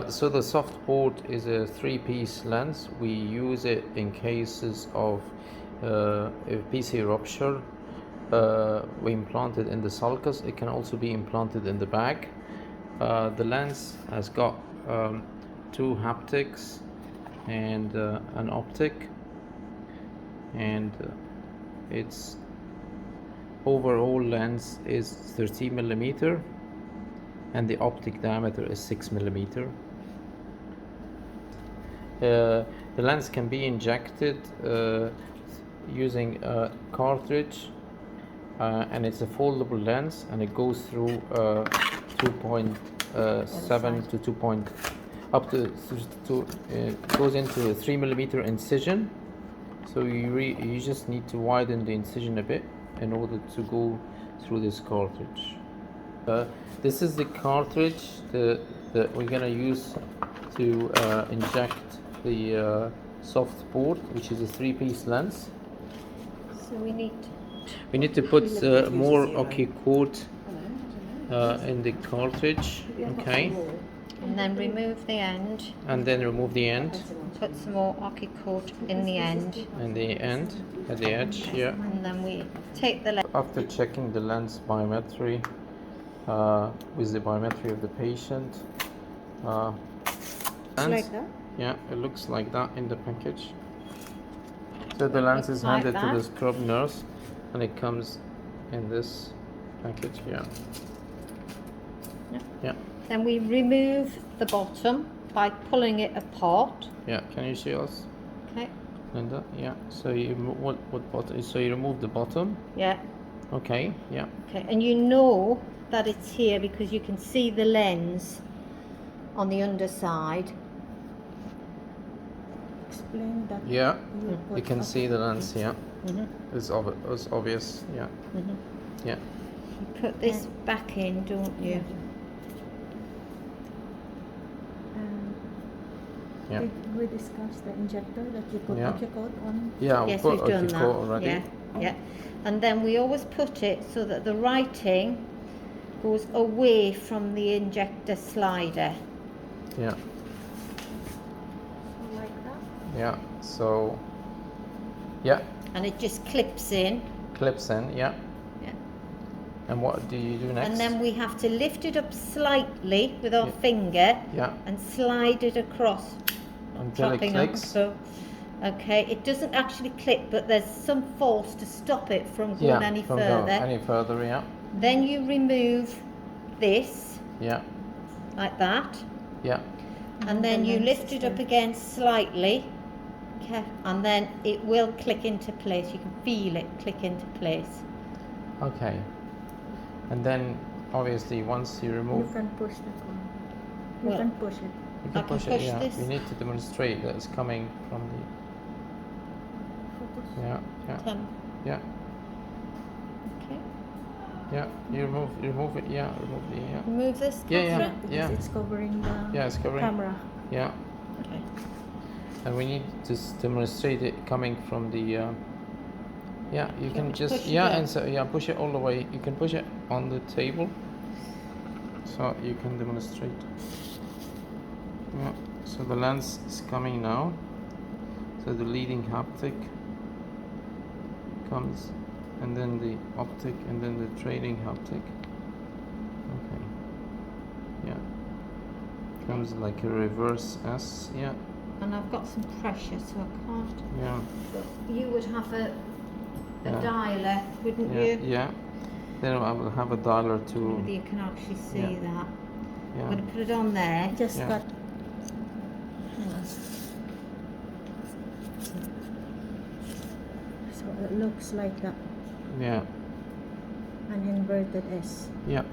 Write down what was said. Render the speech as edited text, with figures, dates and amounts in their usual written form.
So the Softport is a three-piece lens. We use it in cases of a PC rupture. We implant it in the sulcus. It can also be implanted in the back. The lens has got two haptics and an optic, and its overall lens is 13 millimeter and the optic diameter is 6 millimeter. The lens can be injected using a cartridge, and it's a foldable lens, and it goes through 2.7 to 2. Up to goes into a 3 millimeter incision. So you just need to widen the incision a bit in order to go through this cartridge. This is the cartridge that we're gonna use to inject the Softport, which is a three-piece lens. So we need to put more oxycoat in the cartridge. Okay. And then remove the end. And then remove the end. Put some more oxycoat in the end. And the end, at the edge, yeah. And then we take the lens. After checking the lens biometry, with the biometry of the patient, lens, Like that? yeah, it looks like that in the package. So the lens is handed to the scrub nurse, and it comes in this package here. Yeah. Then we remove the bottom by pulling it apart. Yeah, can you show us? Okay. Linda, yeah. So you what bottom? So you remove the bottom. Yeah. Okay. Yeah. Okay, and you know that it's here because you can see the lens on the underside. Explain that. Yeah. You can see the lens here. It's obvious. Yeah. Yeah. You put this back in, don't you? Yeah. Did we discuss the injector that you put oxycoat on? Yeah, Yes, we've we've done that. already. Yeah, yeah. And then we always put it so that the writing goes away from the injector slider. Yeah. Like that? Yeah. So. Yeah. And it just clips in. Clips in. Yeah. Yeah. And what do you do next? And then we have to lift it up slightly with our finger. Yeah. And slide it across. Until it clicks. So, okay, it doesn't actually click, but there's some force to stop it from going any further. Any further, yeah. Then you remove this. Yeah. Like that. Yeah. And then you lift it up again slightly. Okay. And then it will click into place. You can feel it click into place. Okay. And then obviously once you remove, You can push the corner. You Well, can push it. you I can can push it. push Yeah. this. You need to demonstrate that it's coming from the. Focus. Yeah. Yeah. Yeah. Okay. Yeah. You remove it. Yeah. Remove the. Yeah. Remove this. Yeah, yeah. Catherine? Because it's covering the Yeah. It's covering. camera. Yeah. Okay. And we need to demonstrate it coming from the. Yeah. You can just. push it Yeah. up? And so yeah. Push it all the way. You can push it on the table. So you can demonstrate. Yeah. So the lens is coming now. So the leading haptic comes, and then the optic, and then the trailing haptic. Okay. Yeah. Comes like a reverse S. Yeah. And I've got some pressure, so I can't. Yeah. But you would have a Yeah. dialer, wouldn't Yeah. you? Yeah. Then I will have a dialer too. Maybe you can actually see Yeah. that. I'm Yeah. going to put it on there. Just Yeah. cut. Hang on. So it looks like that. Yeah. An inverted S. Yeah.